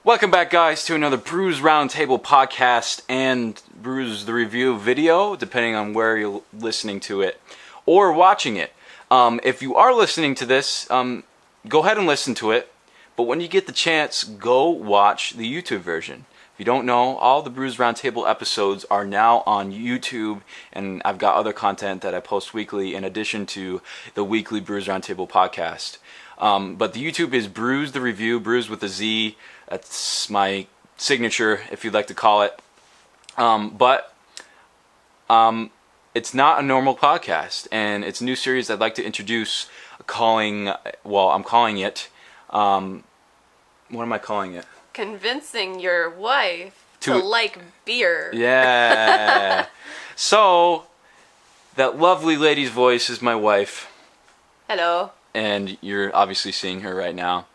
Welcome back, guys, to another Brewz Round Table podcast and Brewz the Review video, depending on where you're listening to it or watching it. If you are listening to this, go ahead and listen to it, but when you get the chance, go watch the YouTube version. If you don't know, all the Brewz Round Table episodes are now on YouTube, and I've got other content that I post weekly in addition to the weekly Brewz Round Table podcast. But the YouTube is Brewz the Review, Brewz with a Z. That's my signature, if you'd like to call it. But it's not a normal podcast, and it's a new series I'd like to introduce. I'm calling it. What am I calling it? Convincing your wife to like beer. Yeah. So, that lovely lady's voice is my wife. Hello. And you're obviously seeing her right now.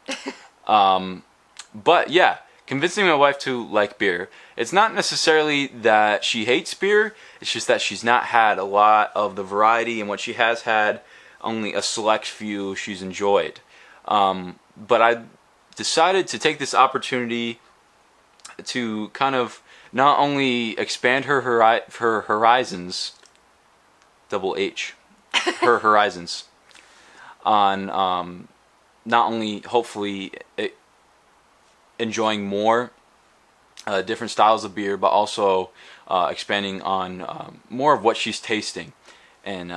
But yeah, convincing my wife to like beer. It's not necessarily that she hates beer, it's just that she's not had a lot of the variety, and what she has had, only a select few she's enjoyed. But I decided to take this opportunity to kind of not only expand her horizons, double H, her horizons, on not only hopefully enjoying more different styles of beer, but also expanding on more of what she's tasting and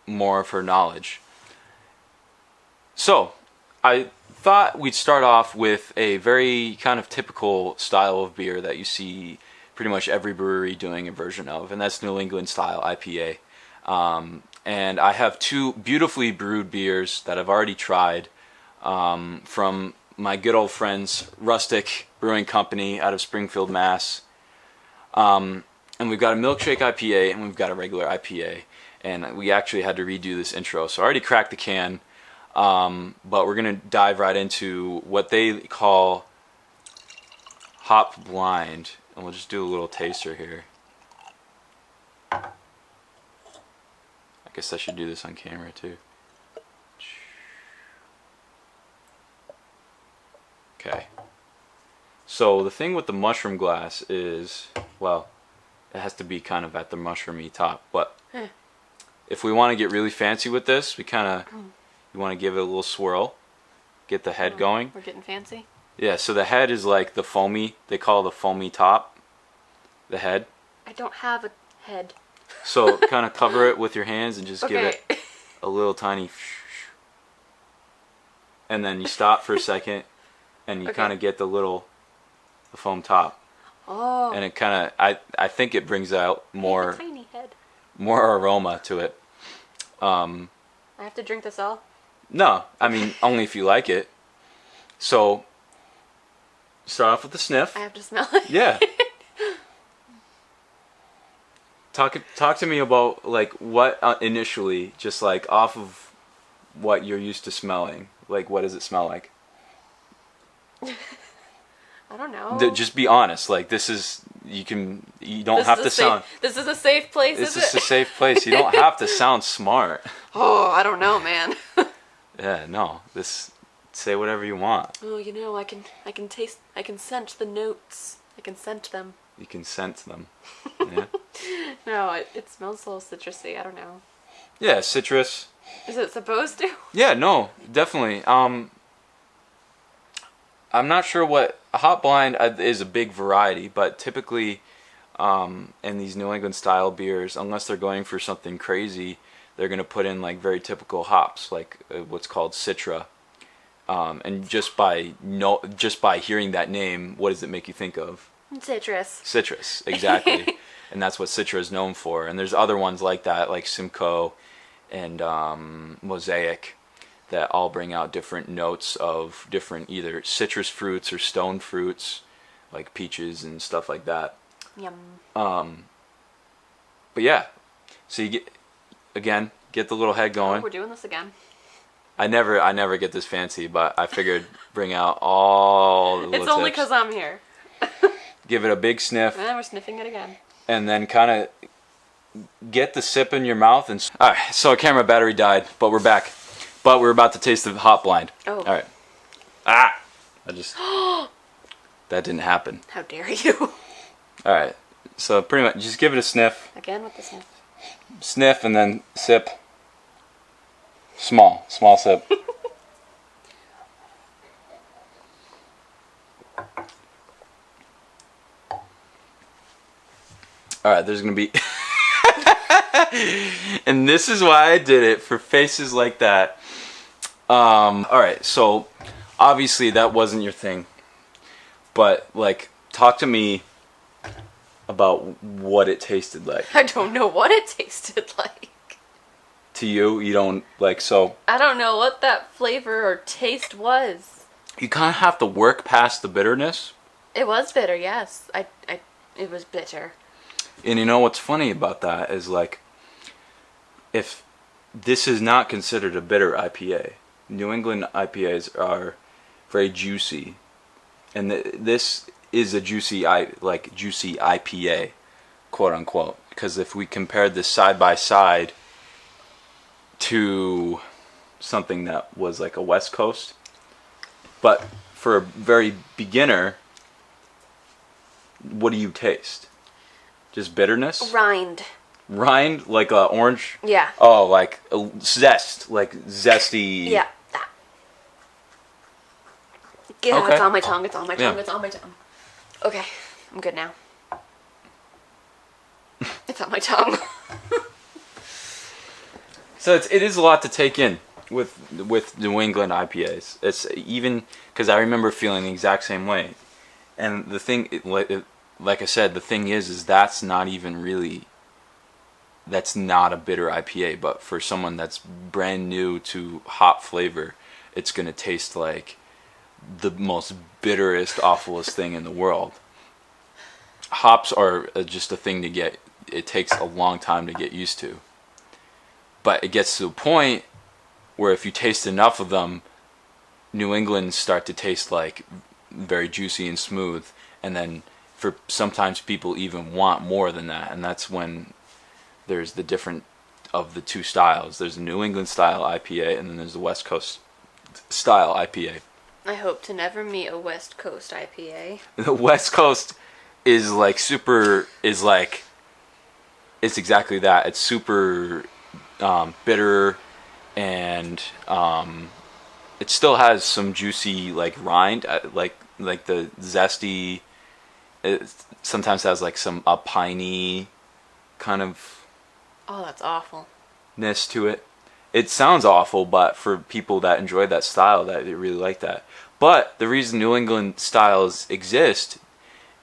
more of her knowledge. So I thought we'd start off with a very kind of typical style of beer that you see pretty much every brewery doing a version of, and that's New England Style Ipa. And I have two beautifully brewed beers that I've already tried from my good old friends, Rustic Brewing Company out of Springfield, Mass. And we've got a Milkshake IPA and we've got a regular IPA. And we actually had to redo this intro, so I already cracked the can. But we're going to dive right into what they call Hop Blind. And we'll just do a little taster here. I guess I should do this on camera too. Okay. So the thing with the mushroom glass is, well, it has to be kind of at the mushroomy top. But if we want to get really fancy with this, we kind of, you want to give it a little swirl, get the head going. We're getting fancy? Yeah, so the head is like the foamy, they call it the foamy top, the head. I don't have a head. So kind of cover it with your hands and just give it a little tiny, and then you stop for a second, and you kind of get the foam top. Oh. And it kind of, I think it brings out more, tiny head. more aroma to it. I have to drink this all? No, I mean only if you like it. So start off with the sniff. I have to smell it. Yeah. Talk to me about like what initially, just like off of what you're used to smelling. Like, what does it smell like? I don't know. Just be honest. Like, this is, you don't have to sound. This is a safe place. This is a safe place. You don't have to sound smart. Oh, I don't know, man. Yeah, no. Say whatever you want. Oh, you know, I can taste. I can scent the notes. I can scent them. You can sense them. Yeah. No, it smells a little citrusy. I don't know. Yeah, citrus. Is it supposed to? Yeah, no, definitely. I'm not sure what Hop Blind is a big variety, but typically in these New England style beers, unless they're going for something crazy, they're going to put in like very typical hops, like what's called Citra. And just by hearing that name, what does it make you think of? Citrus. Citrus, exactly. And that's what Citra is known for. And there's other ones like that, like Simcoe and Mosaic, that all bring out different notes of different either citrus fruits or stone fruits, like peaches and stuff like that. Yum. But yeah, so you get the little head going. Oh, we're doing this again. I never get this fancy, but I figured bring out all the little It's only tips. because I'm here. Give it a big sniff. And we're sniffing it again. And then kind of get the sip in your mouth. Alright, so our camera battery died, but we're back. But we're about to taste the Hop Blind. Oh. Alright. Ah! I just... That didn't happen. How dare you? All right. So pretty much, just give it a sniff. Again with the sniff. Sniff and then sip. Small sip. All right, there's gonna be, and this is why I did it, for faces like that. All right, so obviously that wasn't your thing, but like, talk to me about what it tasted like. I don't know what it tasted like. To you don't like, so I don't know what that flavor or taste was. you kind of have to work past the bitterness. It was bitter, yes. It was bitter. And you know what's funny about that is, like, if this is not considered a bitter IPA, New England IPAs are very juicy, and this is a juicy IPA, quote unquote. Because if we compared this side by side to something that was like a West Coast, but for a very beginner, what do you taste? Just bitterness? Rind. Rind? Like a orange? Yeah. Oh, like a zest. Like zesty. Yeah. Yeah, Okay. it's on my tongue, it's on my tongue, Yeah. it's on my tongue. Okay, I'm good now. It's on my tongue. So it is a lot to take in with New England IPAs. It's even, because I remember feeling the exact same way. And the thing, like I said, the thing is that's not even really, that's not a bitter IPA. But for someone that's brand new to hop flavor, it's going to taste like the most bitterest, awfulest thing in the world. Hops are just a thing to get, it takes a long time to get used to. But it gets to a point where if you taste enough of them, New Englands start to taste like very juicy and smooth. And then for sometimes people even want more than that. And that's when there's the different of the two styles. There's a New England style IPA, and then there's the West Coast style IPA. I hope to never meet a West Coast IPA. The West Coast is like super, is like, it's exactly that. It's super bitter, and it still has some juicy like rind, like the zesty. It sometimes has like some piney kind of Oh, that's awful. ness to it. It sounds awful, but for people that enjoy that style, that they really like that. But the reason New England styles exist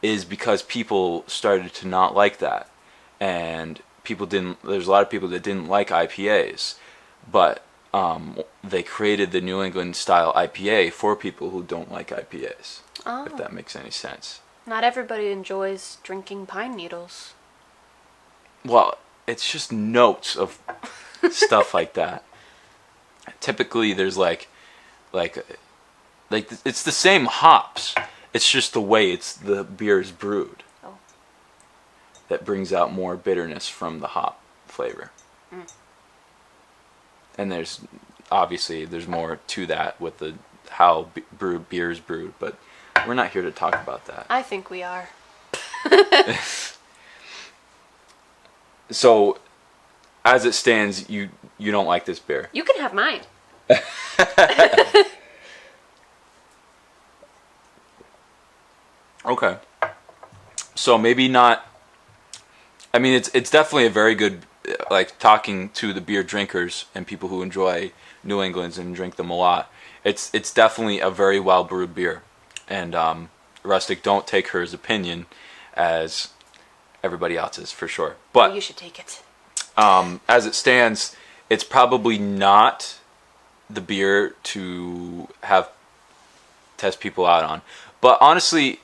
is because people started to not like that, and people didn't. There's a lot of people that didn't like IPAs, but they created the New England style IPA for people who don't like IPAs. Oh. If that makes any sense. Not everybody enjoys drinking pine needles. Well, it's just notes of stuff like that. Typically, there's like it's the same hops. It's just the way the beer is brewed. Oh. That brings out more bitterness from the hop flavor. Mm. And there's obviously more to that with the how beer is brewed, but we're not here to talk about that. I think we are. So, as it stands, you don't like this beer. You can have mine. Okay. So maybe not. I mean, it's definitely a very good, like, talking to the beer drinkers and people who enjoy New Englands and drink them a lot. It's definitely a very well brewed beer, and Rustic, don't take her opinion as everybody else's for sure. But You should take it. as it stands, it's probably not the beer to have test people out on. But honestly,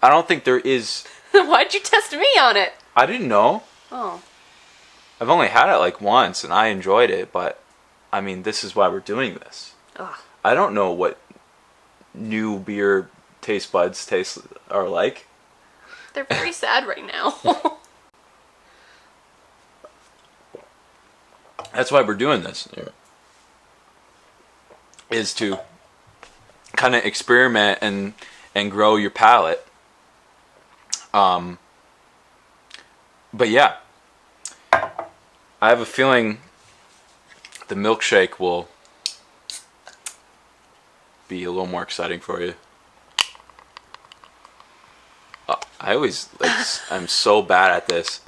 I don't think there is. Why'd you test me on it? I didn't know. Oh. I've only had it like once, and I enjoyed it. But I mean, this is why we're doing this. Ugh. I don't know what new beer taste buds are like. They're very sad right now. That's why we're doing this. Is to kind of experiment and grow your palate. But yeah, I have a feeling the milkshake will be a little more exciting for you. I always I'm so bad at this.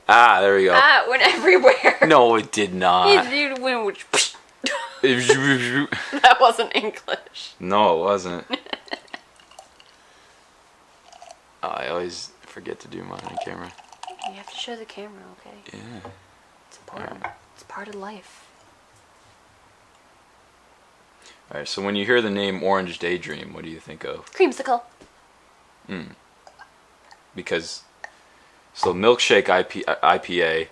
Ah, there we go. Ah, it went everywhere. No, it did not. It went. That wasn't English. No, it wasn't. I always forget to do mine on camera. You have to show the camera, okay? Yeah. It's important. Alright. It's part of life. Alright, so when you hear the name Orange Daydream, what do you think of? Creamsicle. Because, so Milkshake IPA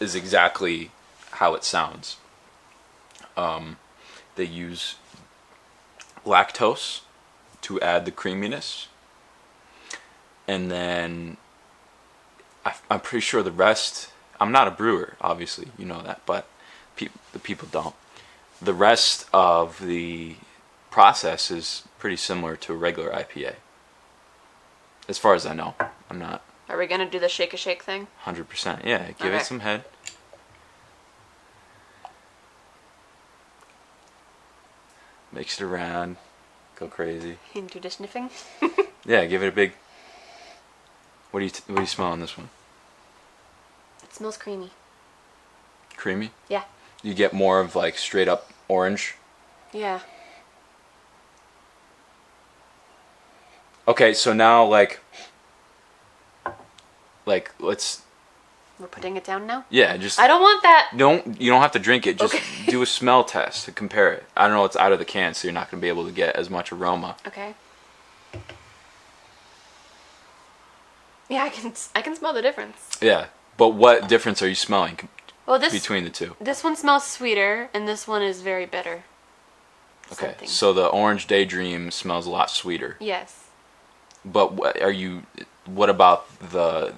is exactly how it sounds. They use lactose to add the creaminess. And then I'm pretty sure the rest, I'm not a brewer, obviously, you know that, but the people don't. The rest of the process is pretty similar to a regular IPA. As far as I know. I'm not Are we gonna do the shake a shake thing? 100%. Yeah, give Okay. it some head. Mix it around. Go crazy. Into the sniffing. Yeah, give it a big... What do you smell on this one? It smells creamy. Creamy? Yeah. You get more of like straight up orange. Yeah. Okay, so now like let's... We're putting it down now? Yeah, just... I don't want that! You don't have to drink it. Just Okay. do a smell test to compare it. I don't know, it's out of the can, so you're not going to be able to get as much aroma. Okay. Yeah, I can smell the difference. Yeah, but what difference are you smelling Well, between the two? this one smells sweeter, and this one is very bitter. Okay, Something. so the Orange Daydream smells a lot sweeter. Yes. But what about the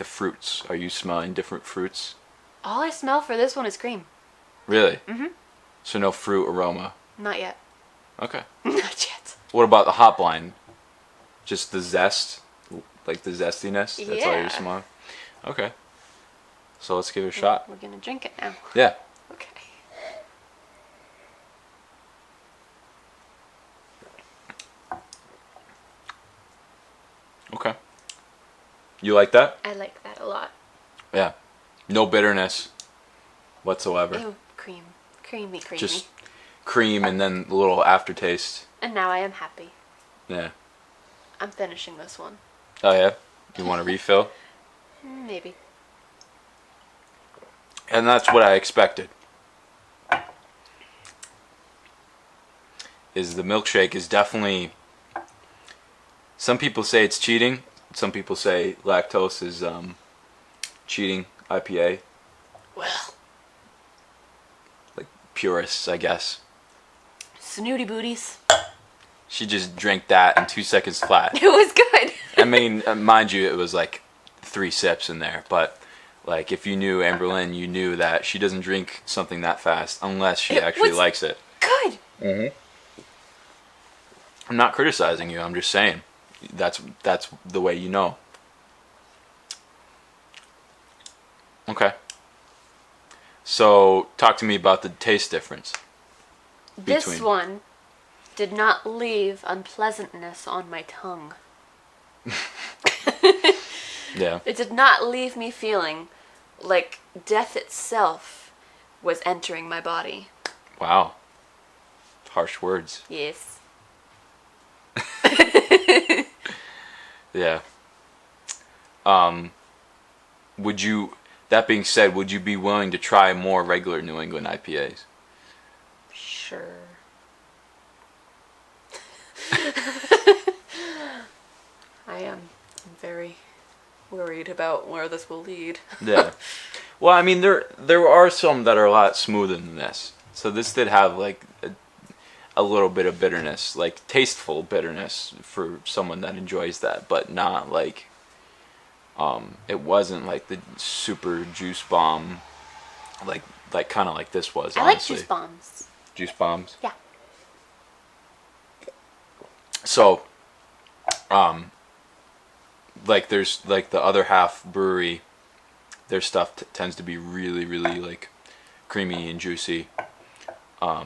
fruits? Are you smelling different fruits? All I smell for this one is cream. Really? Mm-hmm. So no fruit aroma. Not yet. Okay. Not yet. What about the hop line? Just the zest, like the zestiness. That's all Yeah. you're smelling. Okay. So let's give it a shot. We're gonna drink it now. Yeah. Okay. Okay. You like that? I like that a lot. Yeah. No bitterness whatsoever. Ew, cream. Creamy. Just cream and then a little aftertaste. And now I am happy. Yeah. I'm finishing this one. Oh yeah? You want a refill? Maybe. And that's what I expected. Is the milkshake is definitely... Some people say it's cheating. Some people say lactose is cheating IPA. Well. Like purists, I guess. Snooty booties. She just drank that in 2 seconds flat. It was good. I mean, mind you, it was like 3 sips in there. But like, if you knew Amberlynn, you knew that she doesn't drink something that fast unless she actually likes it. Good. Mm-hmm. I'm not criticizing you. I'm just saying that's the way you know. Okay. So talk to me about the taste difference. This Between. one did not leave unpleasantness on my tongue. Yeah. It did not leave me feeling like death itself was entering my body. Wow. Harsh words. Yes. Yeah. Would you, that being said, would you be willing to try more regular New England IPAs? Sure. I am very worried about where this will lead. Yeah. Well, I mean, there are some that are a lot smoother than this. So this did have like a little bit of bitterness, like tasteful bitterness for someone that enjoys that, but not like it wasn't like the super juice bomb, like kind of like this was. I like honestly. juice bombs. Juice bombs. Yeah. So, like there's like the other half brewery, their stuff tends to be really, really like creamy and juicy.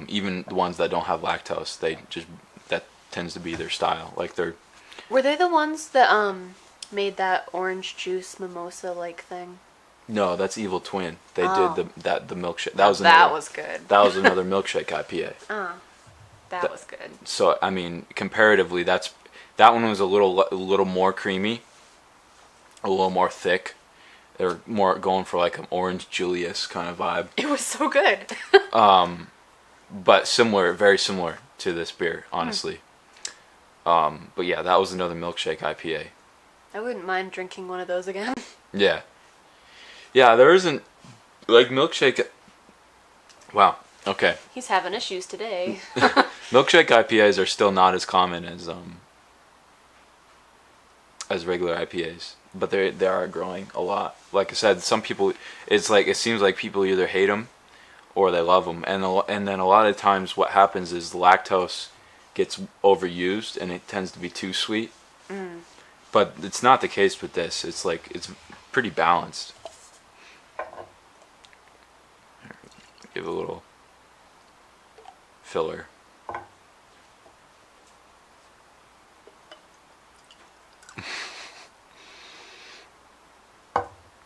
Even the ones that don't have lactose, that tends to be their style. Like they're. Were they the ones that made that orange juice mimosa like thing? No, that's Evil Twin. They Oh. did the milkshake. That was good. That was another milkshake IPA. That was good. So I mean, comparatively, that one was a little more creamy, a little more thick. They're more going for like an Orange Julius kind of vibe. It was so good. But similar, very similar to this beer, honestly. But yeah, that was another milkshake IPA. I wouldn't mind drinking one of those again. Yeah. Yeah, there isn't like milkshake. Wow. Okay. He's having issues today. Milkshake IPAs are still not as common as regular IPAs, but they are growing a lot. Like I said, some people, it seems like people either hate them or they love them, and then a lot of times what happens is the lactose gets overused and it tends to be too sweet. But it's not the case with this. It's pretty balanced. Give a little filler.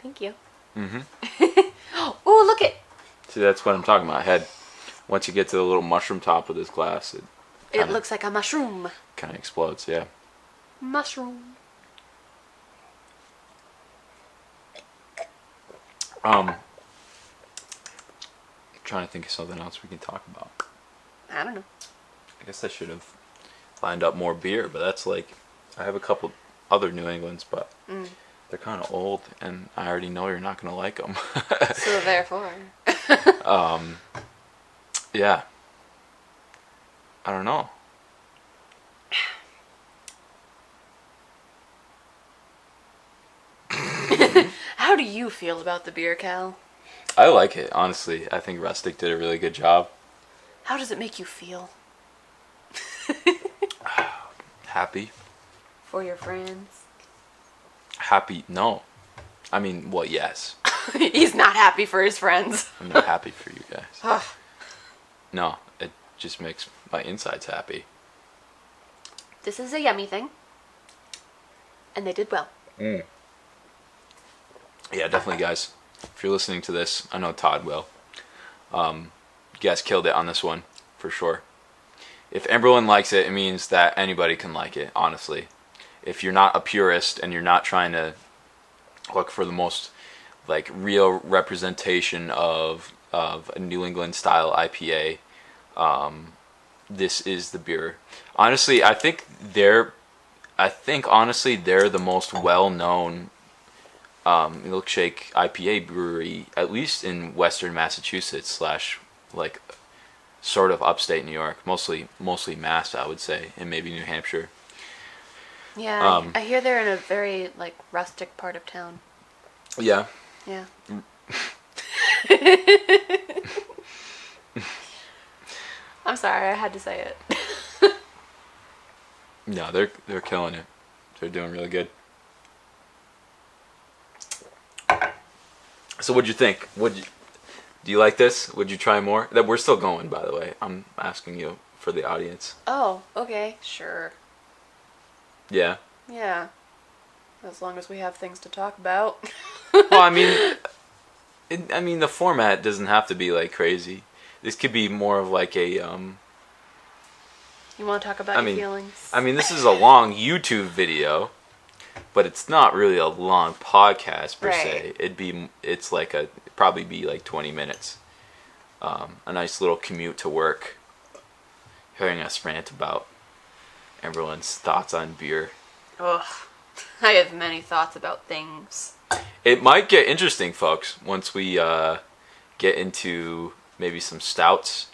Thank you. Mm-hmm. Oh, look it! See, that's what I'm talking about. Once you get to the little mushroom top of this glass, It looks like a mushroom. kind of explodes. Yeah. Mushroom. Trying to think of something else we can talk about. I don't know. I guess I should have lined up more beer, but that's like, I have a couple other New Englands, but they're kind of old, and I already know you're not going to like them. So therefore. Yeah. I don't know. How do you feel about the beer, Cal? I like it, honestly. I think Rustic did a really good job. How does it make you feel? Happy. For your friends? Happy, no. I mean, well, yes. He's not happy for his friends. I'm not happy for you guys. No, it just makes my insides happy. This is a yummy thing. And they did well. Yeah, definitely, guys. If you're listening to this, I know Todd will. You guys killed it on this one, for sure. If Emberlyn likes it, it means that anybody can like it, honestly. If you're not a purist and you're not trying to look for the most like real representation of a New England style IPA, this is the beer. Honestly, I think honestly they're the most well-known milkshake IPA brewery, at least in Western Massachusetts / like sort of upstate New York, mostly Mass, I would say, and maybe New Hampshire. Yeah, I hear they're in a very like rustic part of town. Yeah. Yeah. I'm sorry, I had to say it. No, they're killing it. They're doing really good. So what'd you think? Do you like this? Would you try more? That we're still going, by the way. I'm asking you for the audience. Oh, okay, sure. Yeah. Yeah. As long as we have things to talk about. Well, I mean, the format doesn't have to be like crazy. This could be more of like a. You want to talk about your feelings? I mean, this is a long YouTube video, but it's not really a long podcast per se. It's like probably be like 20 minutes. A nice little commute to work. Hearing us rant about Emberlyn's thoughts on beer. Ugh. I have many thoughts about things. It might get interesting, folks, once we get into maybe some stouts.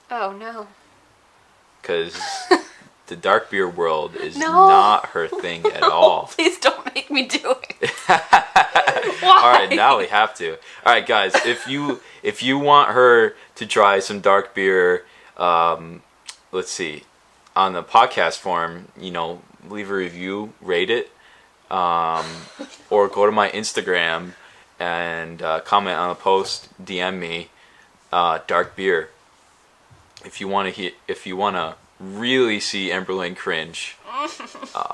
Oh, no. Because the dark beer world is not her thing at all. Please don't make me do it. Why? All right, now we have to. All right, guys, if you want her to try some dark beer, let's see. on the podcast form, leave a review, rate it, or go to my Instagram and comment on the post, DM me, dark beer. If you want to really see Amberlynn cringe,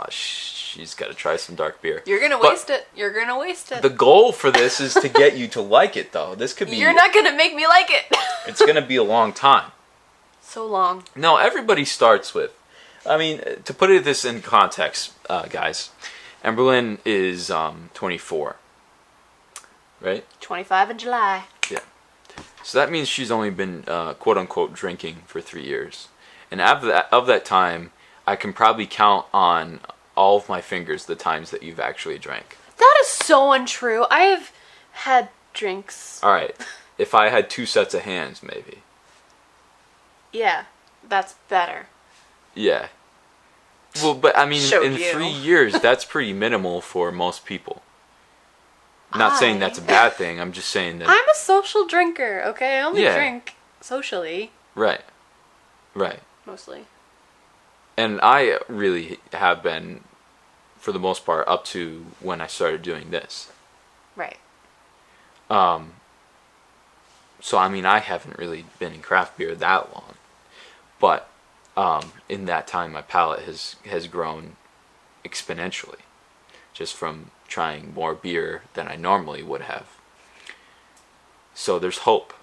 she's got to try some dark beer. You're gonna waste it. You're gonna waste it. The goal for this is to get you to like it, though. This could be. You're not gonna make me like it. It's gonna be a long time. So long. No, everybody starts with. I mean, to put this in context, guys, Amberlynn is 24, right? 25 in July. Yeah. So that means she's only been quote unquote drinking for 3 years, and of that time, I can probably count on all of my fingers the times that you've actually drank. That is so untrue. I have had drinks. All right, if I had 2 sets of hands, maybe. Yeah, that's better. Yeah. Well, but I mean, Show in you. 3 years, that's pretty minimal for most people. Not saying that's a bad thing. I'm just saying that. I'm a social drinker, okay? I only Yeah. drink socially. Right. Mostly. And I really have been, for the most part, up to when I started doing this. Right. So, I mean, I haven't really been in craft beer that long. But in that time, my palate has grown exponentially. Just from trying more beer than I normally would have. So there's hope.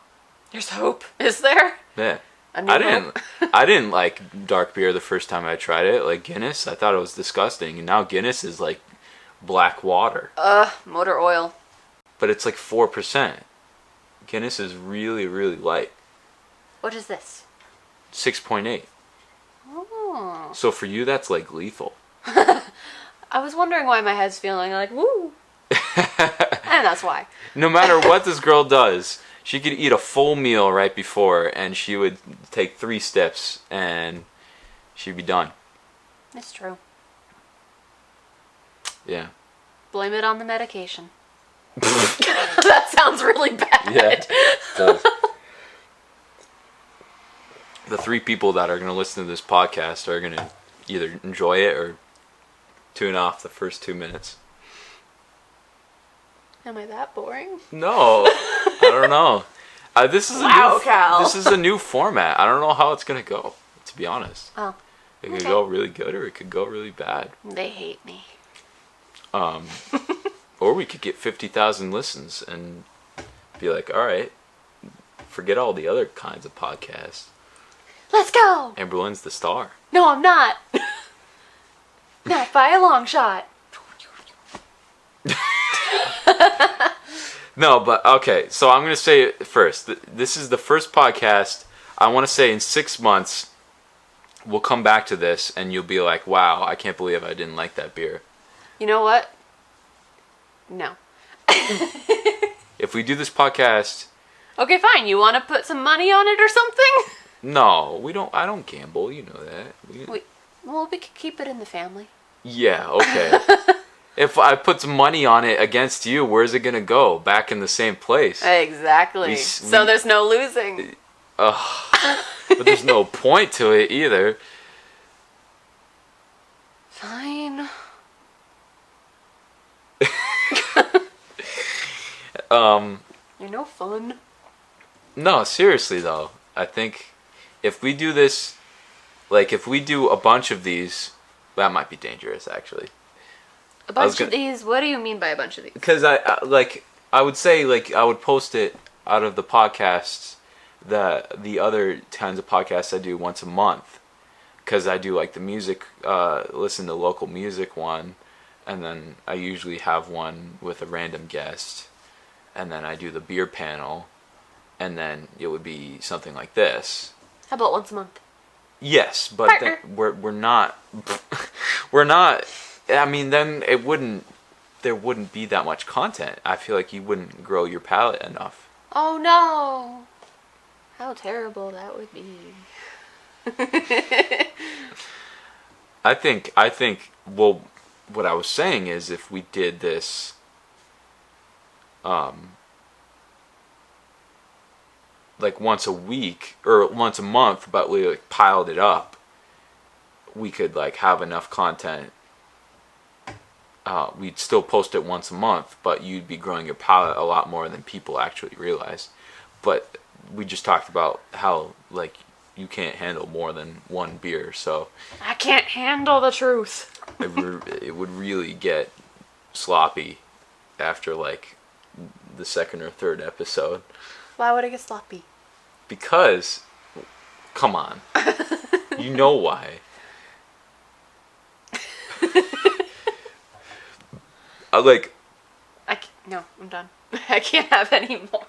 There's hope. Is there? Yeah. A new hope? I didn't like dark beer the first time I tried it. Like Guinness, I thought it was disgusting. And now Guinness is like black water. Motor oil. But it's like 4%. Guinness is really, really light. What is this? 6.8. Oh. So for you, that's like lethal. I was wondering why my head's feeling like, woo. And that's why. No matter what this girl does, she could eat a full meal right before, and she would take 3 steps, and she'd be done. It's true. Yeah. Blame it on the medication. That sounds really bad. Yeah. It does. The 3 people that are going to listen to this podcast are going to either enjoy it or tune off the first 2 minutes. Am I that boring? No, I don't know. This is Cal. This is a new format. I don't know how it's gonna go. To be honest, Oh, it could go really good or it could go really bad. they hate me. Or we could get 50,000 listens and be like, all right, forget all the other kinds of podcasts. Let's go. Amberlynn's the star. No, I'm not. Not by a long shot. No, but okay. So I'm gonna say it first. This is the first podcast. I want to say in 6 months, we'll come back to this, and you'll be like, "Wow, I can't believe I didn't like that beer." You know what? No. If we do this podcast, Okay, fine. You want to put some money on it or something? no, we don't. I don't gamble. You know that. Well, we could keep it in the family. Yeah. Okay. If I put some money on it against you, where's it gonna go? Back in the same place. Exactly. So there's no losing. But there's no point to it either. Fine. You're no fun. No, seriously though. I think if we do this, like if we do a bunch of these, that might be dangerous actually. A bunch of these? What do you mean by a bunch of these? Because I would say like I would post it out of the podcasts, the other kinds of podcasts I do once a month. Because I do like the music, listen to local music one, and then I usually have one with a random guest, and then I do the beer panel, and then it would be something like this. How about once a month? Yes, but then we're not we're not. I mean, then there wouldn't be that much content. I feel like you wouldn't grow your palate enough. Oh no! How terrible that would be. I think, well, what I was saying is if we did this, like once a week, or once a month, but we like piled it up, we could like have enough content. We'd still post it once a month, but you'd be growing your palate a lot more than people actually realize. But we just talked about how like you can't handle more than one beer, so I can't handle the truth. it would really get sloppy after like the second or third episode. Why would it get sloppy? Because, come on, you know why. No, I'm done. I can't have any more.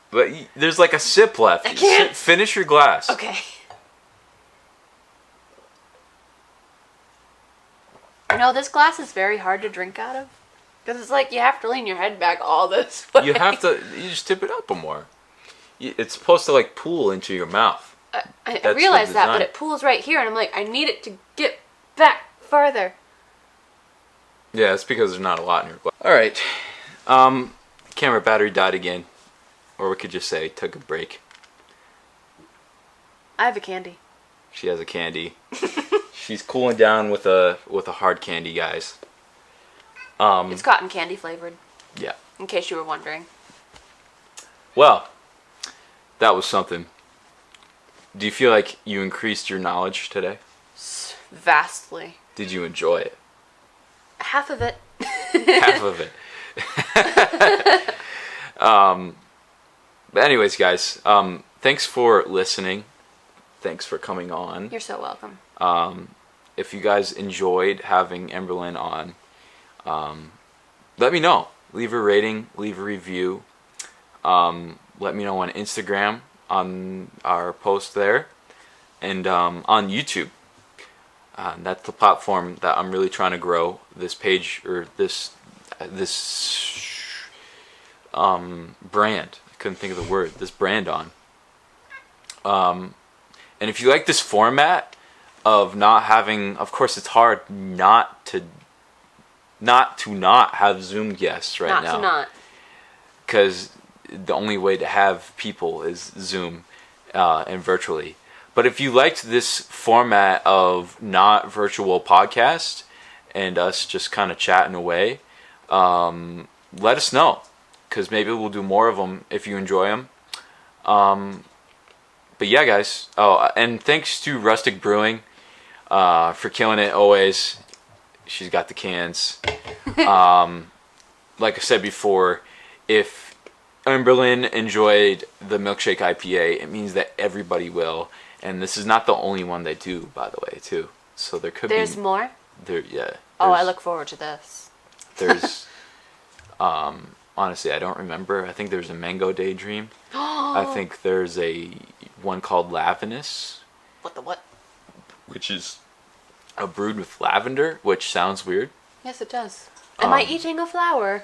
But there's like a sip left. I can't. Finish your glass. Okay. No, this glass is very hard to drink out of. Because it's like you have to lean your head back all this way. You just tip it up more. It's supposed to like pool into your mouth. I realize that, but it pools right here, and I'm like, I need it to get back farther. Yeah, it's because there's not a lot in your glass. All right. Camera battery died again. Or we could just say took a break. I have a candy. She has a candy. She's cooling down with a hard candy, guys. It's cotton candy flavored. Yeah. In case you were wondering. Well, that was something. Do you feel like you increased your knowledge today? Vastly. Did you enjoy it? Half of it. Half of it. But anyways, guys, thanks for listening. Thanks for coming on. You're so welcome. If you guys enjoyed having Emberlyn on, let me know. Leave a rating, leave a review. Let me know on Instagram, on our post there, and on YouTube. That's the platform that I'm really trying to grow this page, or this brand. I couldn't think of the word. This brand on. And if you like this format of not having, of course, it's hard not to have Zoom guests right now. Not. Because the only way to have people is Zoom and virtually. But if you liked this format of not virtual podcast and us just kind of chatting away, let us know. Because maybe we'll do more of them if you enjoy them. But yeah, guys. Oh, and thanks to Rustic Brewing for killing it always. She's got the cans. Like I said before, if Emberlyn enjoyed the Milkshake IPA, it means that everybody will. And this is not the only one they do, by the way, too. So there's more? Yeah. Oh, I look forward to this. There's, honestly, I don't remember. I think there's a Mango Daydream. I think there's a one called Lavinous. What? Which is a brewed with lavender, which sounds weird. Yes, it does. Am I eating a flower?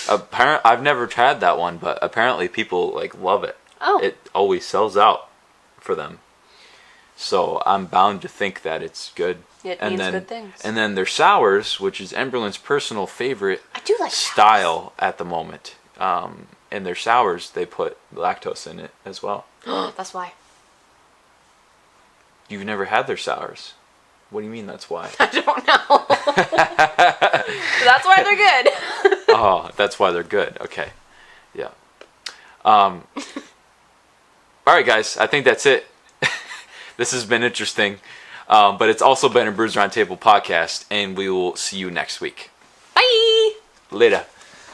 I've never tried that one, but apparently people like love it. Oh. It always sells out for them. So I'm bound to think that it's good. It means good things. And then their sours, which is Emberlyn's personal favorite I do like style at the moment. And their sours, they put lactose in it as well. That's why. You've never had their sours. What do you mean that's why? I don't know. That's why they're good. Oh, that's why they're good. Okay. Yeah. All right, guys. I think that's it. This has been interesting. But it's also been a Brewz Round Table podcast, and we will see you next week. Bye. Later.